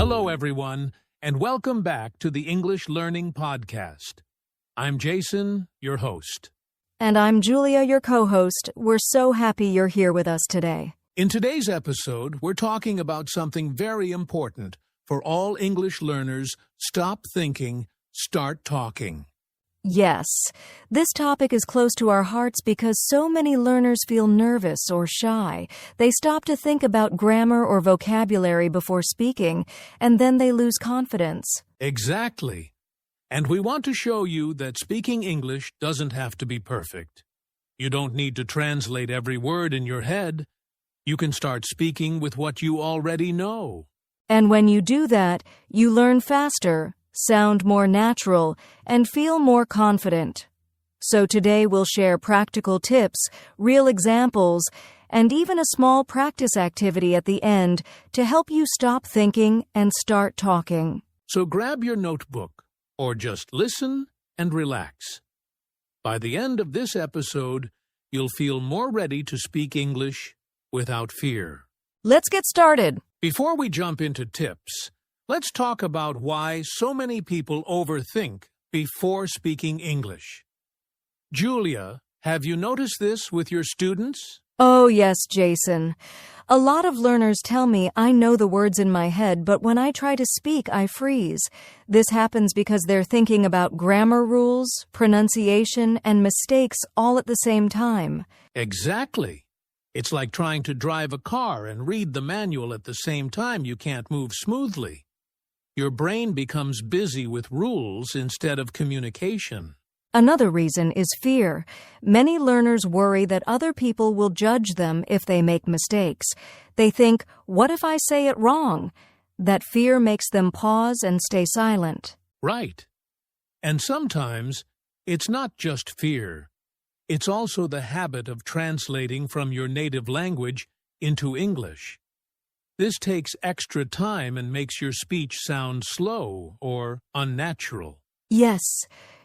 Hello, everyone, and welcome back to the English Learning Podcast. I'm Jason, your host. And I'm Julia, your co-host. We're so happy you're here with us today. In today's episode, we're talking about something very important for all English learners. Stop thinking, start talking. Yes, this topic is close to our hearts because so many learners feel nervous or shy. They stop to think about grammar or vocabulary before speaking, and then they lose confidence. Exactly. And we want to show you that speaking English doesn't have to be perfect. You don't need to translate every word in your head. You can start speaking with what you already know. And when you do that, you learn faster, sound more natural, and feel more confident. So today we'll share practical tips, real examples, and even a small practice activity at the end to help you stop thinking and start talking. So grab your notebook, or just listen and relax. By the end of this episode, you'll feel more ready to speak English without fear. Let's get started. Before we jump into tips, let's talk about why so many people overthink before speaking English. Julia, have you noticed this with your students? Oh, yes, Jason. A lot of learners tell me I know the words in my head, but when I try to speak, I freeze. This happens because they're thinking about grammar rules, pronunciation, and mistakes all at the same time. Exactly. It's like trying to drive a car and read the manual at the same time. You can't move smoothly. Your brain becomes busy with rules instead of communication. Another reason is fear. Many learners worry that other people will judge them if they make mistakes. They think, what if I say it wrong? That fear makes them pause and stay silent. Right. And sometimes it's not just fear. It's also the habit of translating from your native language into English. This takes extra time and makes your speech sound slow or unnatural. Yes,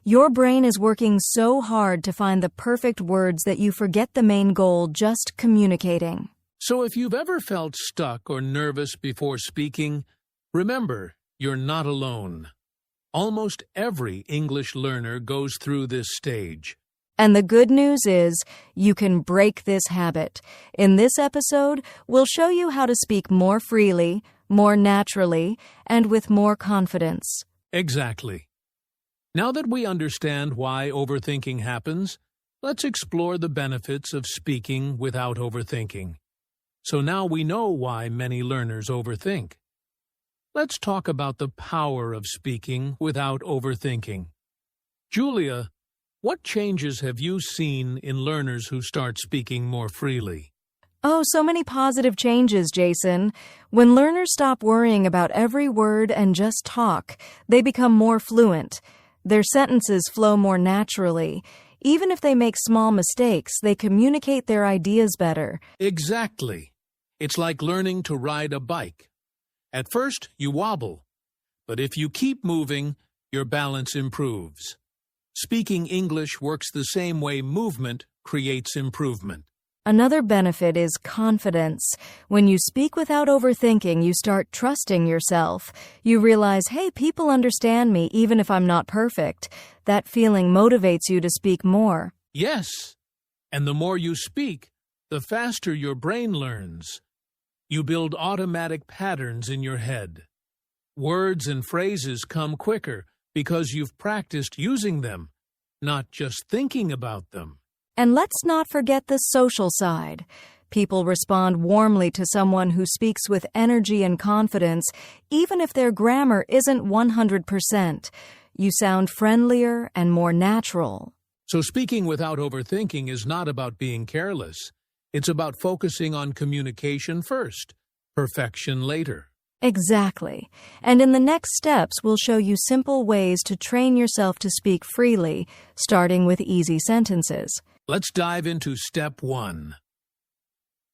your brain is working so hard to find the perfect words that you forget the main goal, just communicating. So if you've ever felt stuck or nervous before speaking, remember, you're not alone. Almost every English learner goes through this stage. And the good news is, you can break this habit. In this episode, we'll show you how to speak more freely, more naturally, and with more confidence. Exactly. Now that we understand why overthinking happens, let's explore the benefits of speaking without overthinking. So now we know why many learners overthink. Let's talk about the power of speaking without overthinking. Julia, what changes have you seen in learners who start speaking more freely? Oh, so many positive changes, Jason. When learners stop worrying about every word and just talk, they become more fluent. Their sentences flow more naturally. Even if they make small mistakes, they communicate their ideas better. Exactly. It's like learning to ride a bike. At first, you wobble, but if you keep moving, your balance improves. Speaking English works the same way movement creates improvement. Another benefit is confidence. When you speak without overthinking, you start trusting yourself. You realize, hey, people understand me even if I'm not perfect. That feeling motivates you to speak more. Yes, and the more you speak, the faster your brain learns. You build automatic patterns in your head. Words and phrases come quicker because you've practiced using them, not just thinking about them. And let's not forget the social side. People respond warmly to someone who speaks with energy and confidence, even if their grammar isn't 100%. You sound friendlier and more natural. So speaking without overthinking is not about being careless. It's about focusing on communication first, perfection later. Exactly. And in the next steps, we'll show you simple ways to train yourself to speak freely, starting with easy sentences. Let's dive into step 1.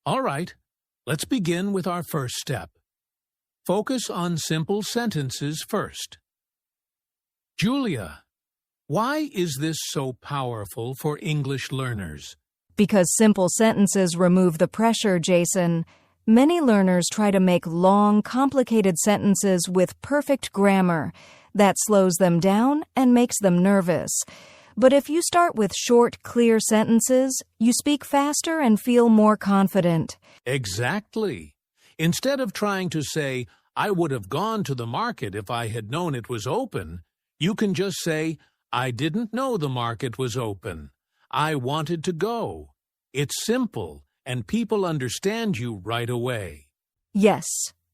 All right, let's begin with our first step. Focus on simple sentences first. Julia, why is this so powerful for English learners? Because simple sentences remove the pressure, Jason. Many learners try to make long, complicated sentences with perfect grammar. That slows them down and makes them nervous. But if you start with short, clear sentences, you speak faster and feel more confident. Exactly. Instead of trying to say, I would have gone to the market if I had known it was open, you can just say, I didn't know the market was open. I wanted to go. It's simple, and people understand you right away. Yes,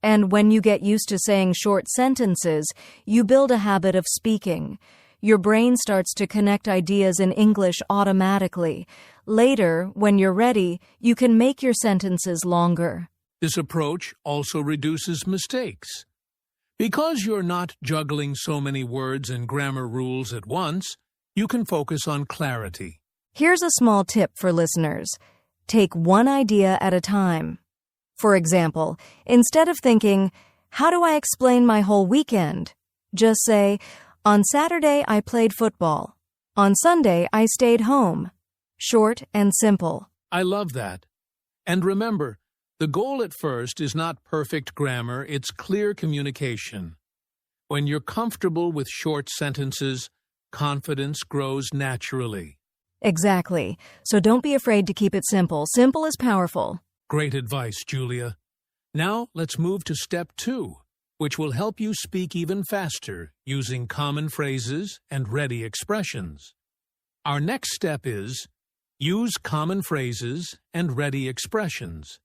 and when you get used to saying short sentences, you build a habit of speaking. Your brain starts to connect ideas in English automatically. Later, when you're ready, you can make your sentences longer. This approach also reduces mistakes. Because you're not juggling so many words and grammar rules at once, you can focus on clarity. Here's a small tip for listeners. Take one idea at a time. For example, instead of thinking, how do I explain my whole weekend? Just say, on Saturday I played football. On Sunday I stayed home. Short and simple. I love that. And remember, the goal at first is not perfect grammar, it's clear communication. When you're comfortable with short sentences, confidence grows naturally. Exactly. So don't be afraid to keep it simple. Simple is powerful. Great advice, Julia. Now let's move to step 2, which will help you speak even faster using common phrases and ready expressions. Our next step is use common phrases and ready expressions.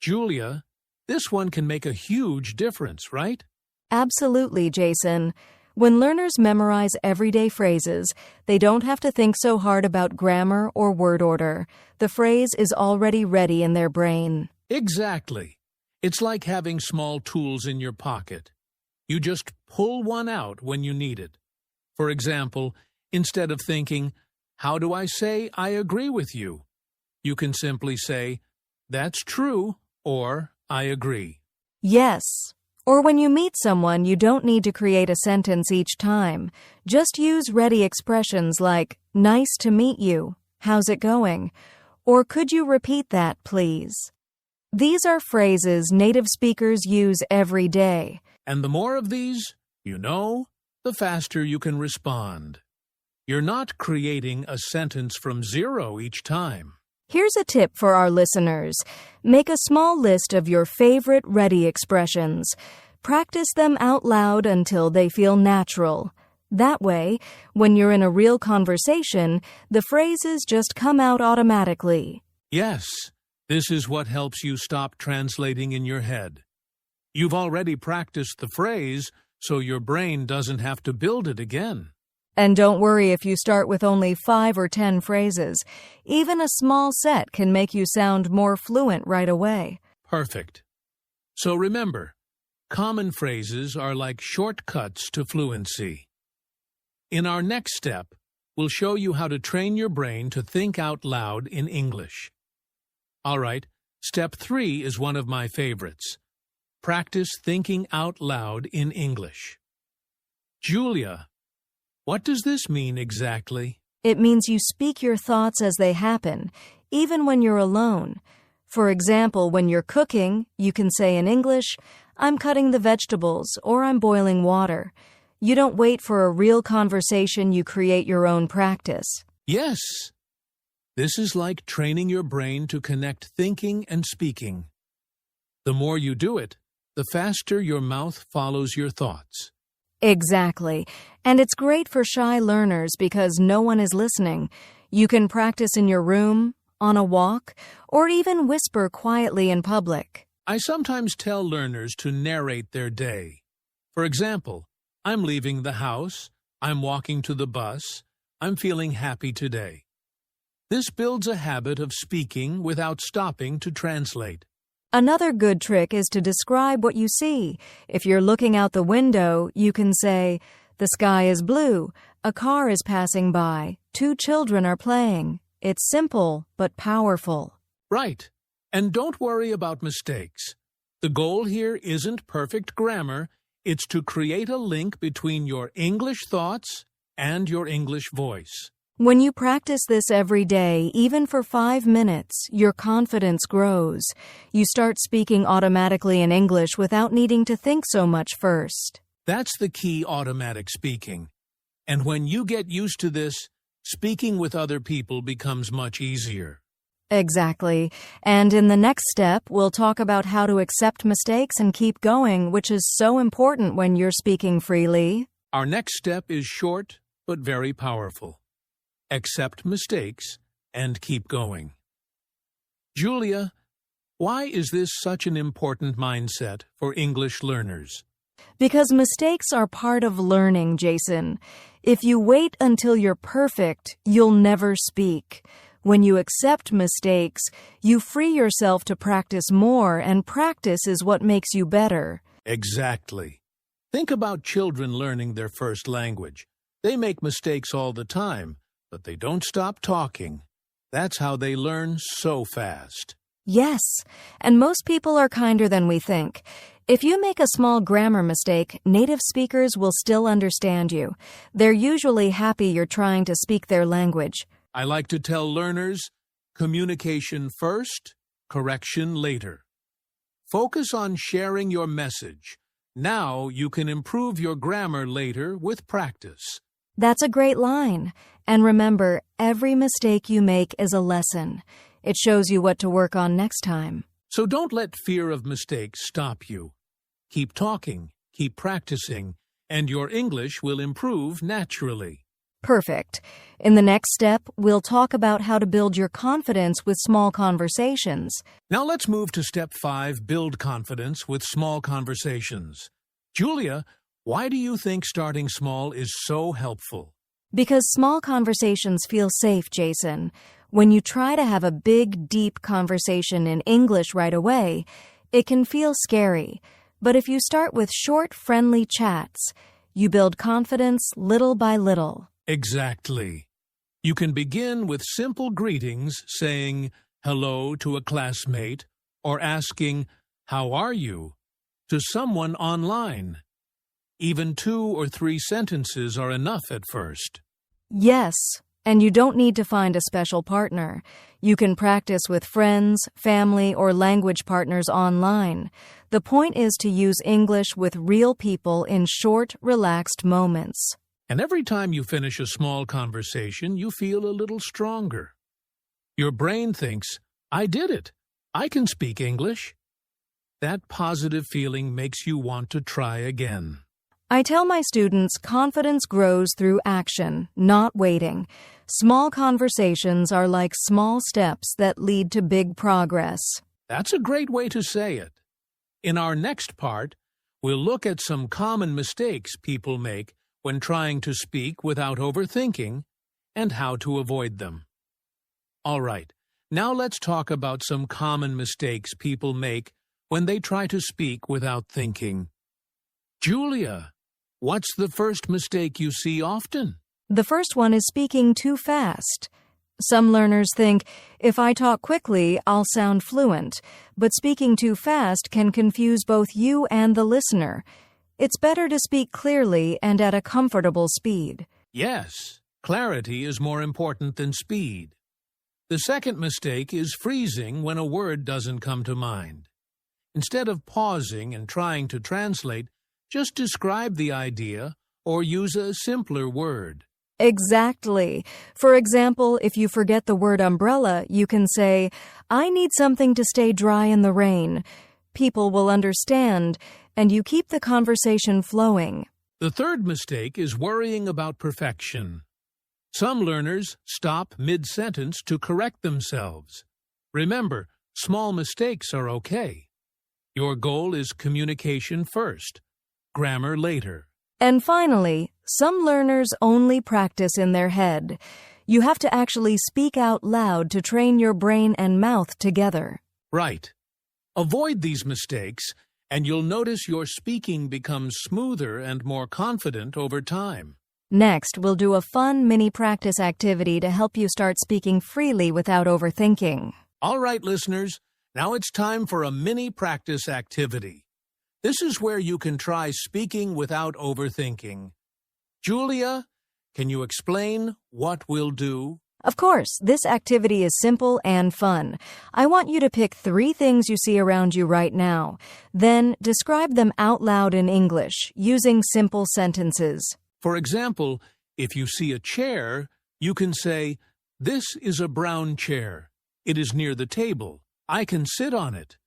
Julia, this one can make a huge difference, right? Absolutely, Jason. When learners memorize everyday phrases, they don't have to think so hard about grammar or word order. The phrase is already ready in their brain. Exactly. It's like having small tools in your pocket. You just pull one out when you need it. For example, instead of thinking, how do I say I agree with you? You can simply say, that's true, or I agree. Yes. Or when you meet someone, you don't need to create a sentence each time. Just use ready expressions like, nice to meet you, how's it going? Or could you repeat that, please? These are phrases native speakers use every day. And the more of these, the faster you can respond. You're not creating a sentence from zero each time. Here's a tip for our listeners. Make a small list of your favorite ready expressions. Practice them out loud until they feel natural. That way, when you're in a real conversation, the phrases just come out automatically. Yes, this is what helps you stop translating in your head. You've already practiced the phrase, so your brain doesn't have to build it again. And don't worry if you start with only 5 or 10 phrases. Even a small set can make you sound more fluent right away. Perfect. So remember, common phrases are like shortcuts to fluency. In our next step, we'll show you how to train your brain to think out loud in English. All right, step 3 is one of my favorites. Practice thinking out loud in English. Julia, what does this mean exactly? It means you speak your thoughts as they happen, even when you're alone. For example, when you're cooking, you can say in English, I'm cutting the vegetables, or I'm boiling water. You don't wait for a real conversation, you create your own practice. Yes. This is like training your brain to connect thinking and speaking. The more you do it, the faster your mouth follows your thoughts. Exactly. And it's great for shy learners because no one is listening. You can practice in your room, on a walk, or even whisper quietly in public. I sometimes tell learners to narrate their day. For example, I'm leaving the house, I'm walking to the bus, I'm feeling happy today. This builds a habit of speaking without stopping to translate. Another good trick is to describe what you see. If you're looking out the window, you can say, the sky is blue, a car is passing by, 2 children are playing. It's simple, but powerful. Right. And don't worry about mistakes. The goal here isn't perfect grammar, it's to create a link between your English thoughts and your English voice. When you practice this every day, even for 5 minutes, your confidence grows. You start speaking automatically in English without needing to think so much first. That's the key: automatic speaking. And when you get used to this, speaking with other people becomes much easier. Exactly. And in the next step, we'll talk about how to accept mistakes and keep going, which is so important when you're speaking freely. Our next step is short but very powerful. Accept mistakes and keep going. Julia, why is this such an important mindset for English learners? Because mistakes are part of learning, Jason. If you wait until you're perfect, you'll never speak. When you accept mistakes, you free yourself to practice more, and practice is what makes you better. Exactly. Think about children learning their first language. They make mistakes all the time, but they don't stop talking. That's how they learn so fast. Yes, and most people are kinder than we think. If you make a small grammar mistake, native speakers will still understand you. They're usually happy you're trying to speak their language. I like to tell learners, communication first, correction later. Focus on sharing your message. Now you can improve your grammar later with practice. That's a great line. And remember, every mistake you make is a lesson. It shows you what to work on next time. So don't let fear of mistakes stop you. Keep talking, keep practicing, and your English will improve naturally. Perfect. In the next step, we'll talk about how to build your confidence with small conversations. Now let's move to step 5, build confidence with small conversations. Julia, why do you think starting small is so helpful? Because small conversations feel safe, Jason. When you try to have a big, deep conversation in English right away, it can feel scary. But if you start with short, friendly chats, you build confidence little by little. Exactly. You can begin with simple greetings, saying hello to a classmate, or asking, "How are you?" to someone online. Even 2 or 3 sentences are enough at first. Yes, and you don't need to find a special partner. You can practice with friends, family, or language partners online. The point is to use English with real people in short, relaxed moments. And every time you finish a small conversation, you feel a little stronger. Your brain thinks, "I did it. I can speak English." That positive feeling makes you want to try again. I tell my students confidence grows through action, not waiting. Small conversations are like small steps that lead to big progress. That's a great way to say it. In our next part, we'll look at some common mistakes people make when trying to speak without overthinking and how to avoid them. All right, now let's talk about some common mistakes people make when they try to speak without thinking. Julia, what's the first mistake you see often? The first one is speaking too fast. Some learners think, if I talk quickly, I'll sound fluent, but speaking too fast can confuse both you and the listener. It's better to speak clearly and at a comfortable speed. Yes, clarity is more important than speed. The second mistake is freezing when a word doesn't come to mind. Instead of pausing and trying to translate, just describe the idea or use a simpler word. Exactly. For example, if you forget the word umbrella, you can say, "I need something to stay dry in the rain." People will understand, and you keep the conversation flowing. The third mistake is worrying about perfection. Some learners stop mid-sentence to correct themselves. Remember, small mistakes are okay. Your goal is communication first, grammar later. And finally, some learners only practice in their head. You have to actually speak out loud to train your brain and mouth together. Right. Avoid these mistakes, and you'll notice your speaking becomes smoother and more confident over time. Next, we'll do a fun mini practice activity to help you start speaking freely without overthinking. All right, listeners, now it's time for a mini practice activity. This is where you can try speaking without overthinking. Julia, Can you explain what we'll do? Of course, this activity is simple and fun. I want you to pick 3 things you see around you right now. Then describe them out loud in English, using simple sentences. For example, if you see a chair, you can say, "This is a brown chair. It is near the table. I can sit on it."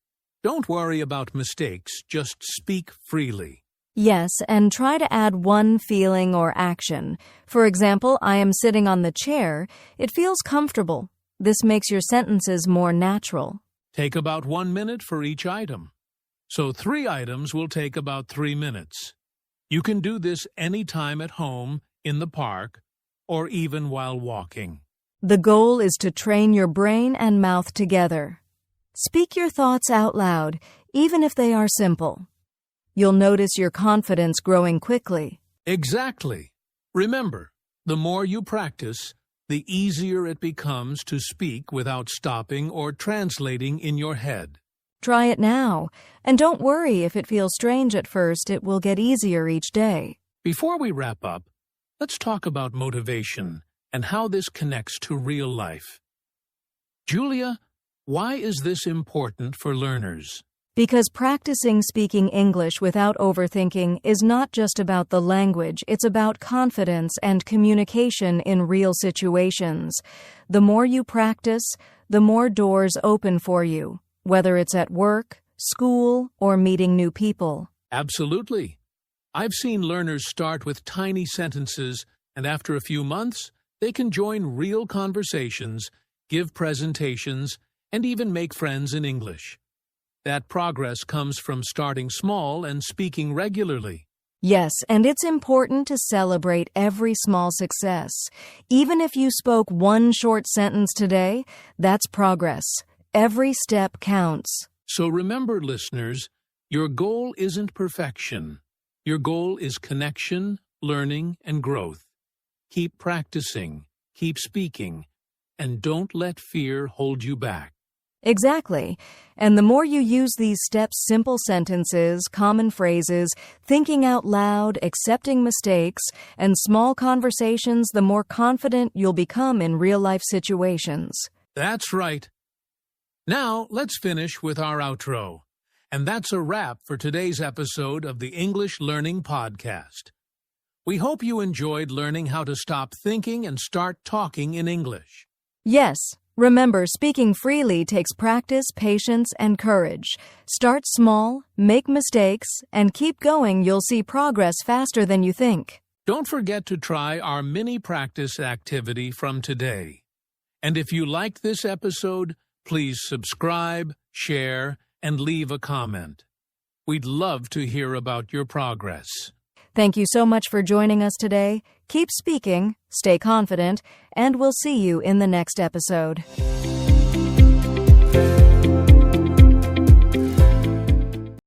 Don't worry about mistakes, just speak freely. Yes, and try to add one feeling or action. For example, I am sitting on the chair. It feels comfortable. This makes your sentences more natural. Take about 1 minute for each item. So 3 items will take about 3 minutes. You can do this anytime at home, in the park, or even while walking. The goal is to train your brain and mouth together. Speak your thoughts out loud, even if they are simple. You'll notice your confidence growing quickly. Exactly. Remember, the more you practice, the easier it becomes to speak without stopping or translating in your head. Try it now, and don't worry if it feels strange at first. It will get easier each day. Before we wrap up, let's talk about motivation and how this connects to real life. Julia, why is this important for learners? Because practicing speaking English without overthinking is not just about the language, it's about confidence and communication in real situations. The more you practice, the more doors open for you, whether it's at work, school, or meeting new people. Absolutely. I've seen learners start with tiny sentences, and after a few months, they can join real conversations, give presentations, and even make friends in English. That progress comes from starting small and speaking regularly. Yes, and it's important to celebrate every small success. Even if you spoke one short sentence today, that's progress. Every step counts. So remember, listeners, your goal isn't perfection. Your goal is connection, learning, and growth. Keep practicing, keep speaking, and don't let fear hold you back. Exactly. And the more you use these steps, simple sentences, common phrases, thinking out loud, accepting mistakes, and small conversations, the more confident you'll become in real-life situations. That's right. Now, let's finish with our outro. And that's a wrap for today's episode of the English Learning Podcast. We hope you enjoyed learning how to stop thinking and start talking in English. Yes. Remember, speaking freely takes practice, patience, and courage. Start small, make mistakes, and keep going. You'll see progress faster than you think. Don't forget to try our mini practice activity from today. And if you liked this episode, please subscribe, share, and leave a comment. We'd love to hear about your progress. Thank you so much for joining us today. Keep speaking, stay confident, and we'll see you in the next episode.